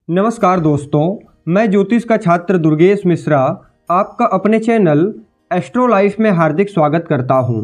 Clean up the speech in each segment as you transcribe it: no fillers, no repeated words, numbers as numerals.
नमस्कार दोस्तों, मैं ज्योतिष का छात्र दुर्गेश मिश्रा आपका अपने चैनल एस्ट्रो लाइफ में हार्दिक स्वागत करता हूं।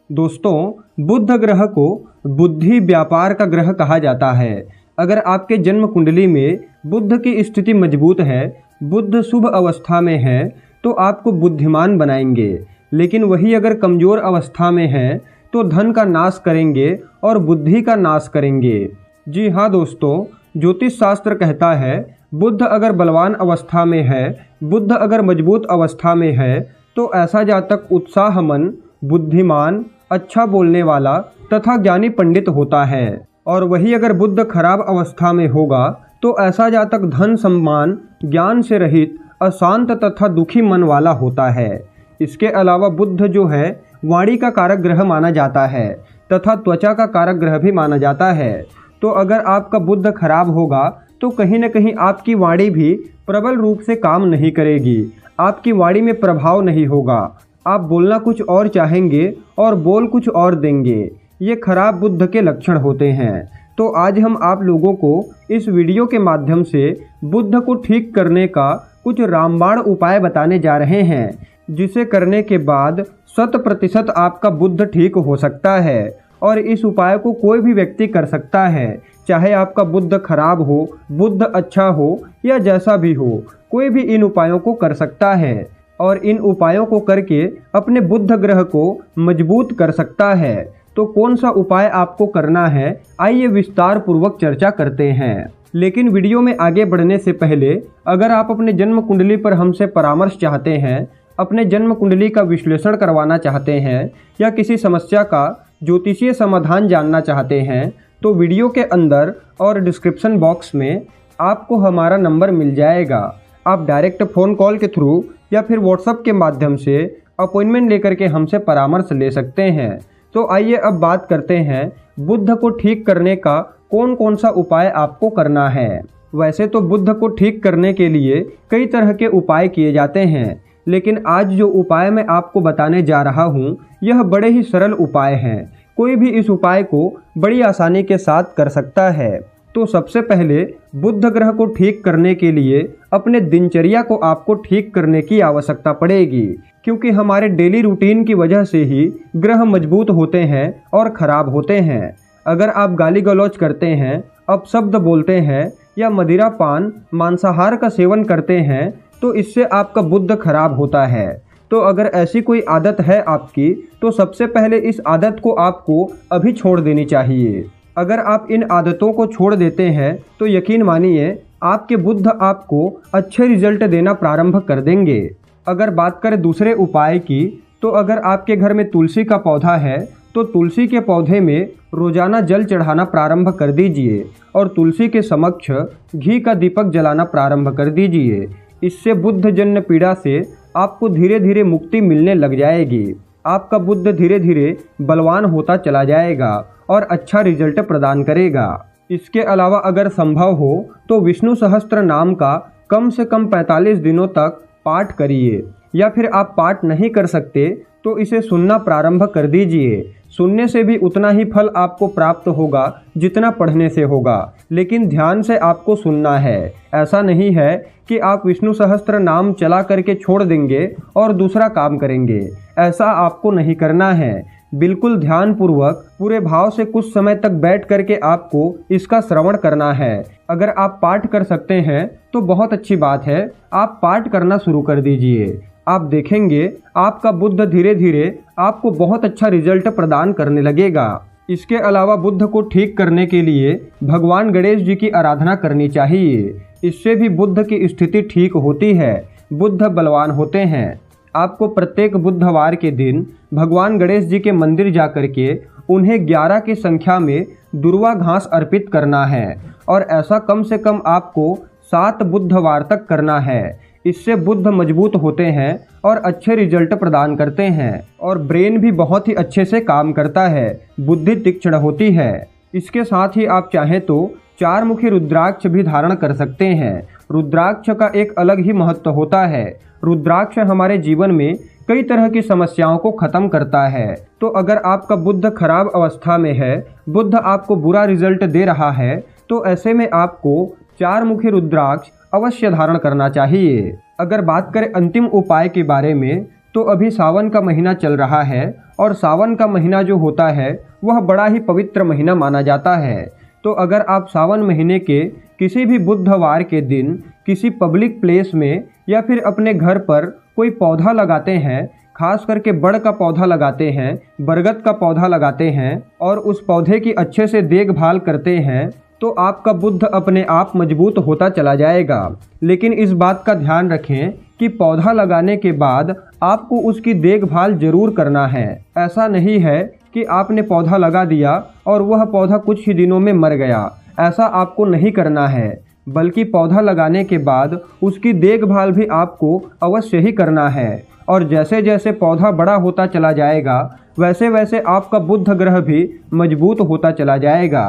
दोस्तों, बुध ग्रह को बुद्धि व्यापार का ग्रह कहा जाता है। अगर आपके जन्म कुंडली में बुध की स्थिति मजबूत है, बुध शुभ अवस्था में है, तो आपको बुद्धिमान बनाएंगे। लेकिन वही अगर कमज़ोर अवस्था में है तो धन का नाश करेंगे और बुद्धि का नाश करेंगे। जी हाँ दोस्तों, ज्योतिष शास्त्र कहता है बुध अगर बलवान अवस्था में है, बुध अगर मजबूत अवस्था में है, तो ऐसा जातक उत्साहमन, बुद्धिमान, अच्छा बोलने वाला तथा ज्ञानी पंडित होता है। और वही अगर बुध खराब अवस्था में होगा तो ऐसा जातक धन, सम्मान, ज्ञान से रहित, अशांत तथा दुखी मन वाला होता है। इसके अलावा बुध जो है वाणी का कारक ग्रह माना जाता है तथा त्वचा का कारक ग्रह भी माना जाता है। तो अगर आपका बुध खराब होगा तो कहीं न कहीं आपकी वाणी भी प्रबल रूप से काम नहीं करेगी, आपकी वाणी में प्रभाव नहीं होगा, आप बोलना कुछ और चाहेंगे और बोल कुछ और देंगे। ये खराब बुध के लक्षण होते हैं। तो आज हम आप लोगों को इस वीडियो के माध्यम से बुध को ठीक करने का कुछ रामबाण उपाय बताने जा रहे हैं, जिसे करने के बाद 100% आपका बुध ठीक हो सकता है। और इस उपाय को कोई भी व्यक्ति कर सकता है, चाहे आपका बुध खराब हो, बुध अच्छा हो या जैसा भी हो, कोई भी इन उपायों को कर सकता है और इन उपायों को करके अपने बुध ग्रह को मजबूत कर सकता है। तो कौन सा उपाय आपको करना है, आइए विस्तार पूर्वक चर्चा करते हैं। लेकिन वीडियो में आगे बढ़ने से पहले अगर आप अपने जन्म कुंडली पर हमसे परामर्श चाहते हैं, अपने जन्म कुंडली का विश्लेषण करवाना चाहते हैं या किसी समस्या का ज्योतिषीय समाधान जानना चाहते हैं, तो वीडियो के अंदर और डिस्क्रिप्शन बॉक्स में आपको हमारा नंबर मिल जाएगा। आप डायरेक्ट फ़ोन कॉल के थ्रू या फिर व्हाट्सएप के माध्यम से अपॉइंटमेंट लेकर के हमसे परामर्श ले सकते हैं। तो आइए अब बात करते हैं बुध को ठीक करने का कौन कौन सा उपाय आपको करना है। वैसे तो बुध को ठीक करने के लिए कई तरह के उपाय किए जाते हैं, लेकिन आज जो उपाय मैं आपको बताने जा रहा हूँ यह बड़े ही सरल उपाय हैं। कोई भी इस उपाय को बड़ी आसानी के साथ कर सकता है। तो सबसे पहले बुध ग्रह को ठीक करने के लिए अपने दिनचर्या को आपको ठीक करने की आवश्यकता पड़ेगी, क्योंकि हमारे डेली रूटीन की वजह से ही ग्रह मजबूत होते हैं और ख़राब होते हैं। अगर आप गाली गलौज करते हैं, अपशब्द बोलते हैं या मदिरा पान, मांसाहार का सेवन करते हैं, तो इससे आपका बुध खराब होता है। तो अगर ऐसी कोई आदत है आपकी, तो सबसे पहले इस आदत को आपको अभी छोड़ देनी चाहिए। अगर आप इन आदतों को छोड़ देते हैं तो यकीन मानिए आपके बुध आपको अच्छे रिजल्ट देना प्रारंभ कर देंगे। अगर बात करें दूसरे उपाय की, तो अगर आपके घर में तुलसी का पौधा है तो तुलसी के पौधे में रोजाना जल चढ़ाना प्रारंभ कर दीजिए और तुलसी के समक्ष घी का दीपक जलाना प्रारंभ कर दीजिए। इससे बुध जन्य पीड़ा से आपको धीरे धीरे मुक्ति मिलने लग जाएगी। आपका बुध धीरे धीरे बलवान होता चला जाएगा और अच्छा रिजल्ट प्रदान करेगा। इसके अलावा अगर संभव हो तो विष्णु सहस्त्र नाम का कम से कम 45 दिनों तक पाठ करिए, या फिर आप पाठ नहीं कर सकते तो इसे सुनना प्रारंभ कर दीजिए। सुनने से भी उतना ही फल आपको प्राप्त होगा जितना पढ़ने से होगा, लेकिन ध्यान से आपको सुनना है। ऐसा नहीं है कि आप विष्णु सहस्त्र नाम चला करके छोड़ देंगे और दूसरा काम करेंगे, ऐसा आपको नहीं करना है। बिल्कुल ध्यानपूर्वक पूरे भाव से कुछ समय तक बैठ करके आपको इसका श्रवण करना है। अगर आप पाठ कर सकते हैं तो बहुत अच्छी बात है, आप पाठ करना शुरू कर दीजिए। आप देखेंगे आपका बुध धीरे धीरे आपको बहुत अच्छा रिजल्ट प्रदान करने लगेगा। इसके अलावा बुध को ठीक करने के लिए भगवान गणेश जी की आराधना करनी चाहिए। इससे भी बुध की स्थिति ठीक होती है, बुध बलवान होते हैं। आपको प्रत्येक बुधवार के दिन भगवान गणेश जी के मंदिर जा कर के उन्हें 11 की संख्या में दुर्वा घास अर्पित करना है और ऐसा कम से कम आपको 7 बुधवार तक करना है। इससे बुध मजबूत होते हैं और अच्छे रिजल्ट प्रदान करते हैं और ब्रेन भी बहुत ही अच्छे से काम करता है, बुद्धि तीक्ष्ण होती है। इसके साथ ही आप चाहें तो 4 मुखी रुद्राक्ष भी धारण कर सकते हैं। रुद्राक्ष का एक अलग ही महत्व होता है। रुद्राक्ष हमारे जीवन में कई तरह की समस्याओं को खत्म करता है। तो अगर आपका बुध खराब अवस्था में है, बुध आपको बुरा रिजल्ट दे रहा है, तो ऐसे में आपको 4 मुखी रुद्राक्ष अवश्य धारण करना चाहिए। अगर बात करें अंतिम उपाय के बारे में, तो अभी सावन का महीना चल रहा है और सावन का महीना जो होता है वह बड़ा ही पवित्र महीना माना जाता है। तो अगर आप सावन महीने के किसी भी बुधवार के दिन किसी पब्लिक प्लेस में या फिर अपने घर पर कोई पौधा लगाते हैं, खास करके बड़ का पौधा लगाते हैं, बरगद का पौधा लगाते हैं और उस पौधे की अच्छे से देखभाल करते हैं, तो आपका बुध अपने आप मजबूत होता चला जाएगा। लेकिन इस बात का ध्यान रखें कि पौधा लगाने के बाद आपको उसकी देखभाल जरूर करना है। ऐसा नहीं है कि आपने पौधा लगा दिया और वह पौधा कुछ ही दिनों में मर गया, ऐसा आपको नहीं करना है, बल्कि पौधा लगाने के बाद उसकी देखभाल भी आपको अवश्य ही करना है। और जैसे जैसे पौधा बड़ा होता चला जाएगा वैसे वैसे आपका बुध ग्रह भी मजबूत होता चला जाएगा।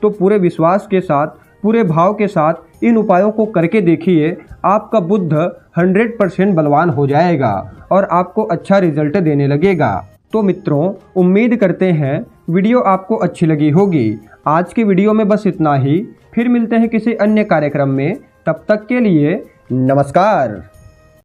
तो पूरे विश्वास के साथ, पूरे भाव के साथ इन उपायों को करके देखिए, आपका बुध 100% बलवान हो जाएगा और आपको अच्छा रिजल्ट देने लगेगा। तो मित्रों, उम्मीद करते हैं वीडियो आपको अच्छी लगी होगी। आज की वीडियो में बस इतना ही। फिर मिलते हैं किसी अन्य कार्यक्रम में। तब तक के लिए नमस्कार।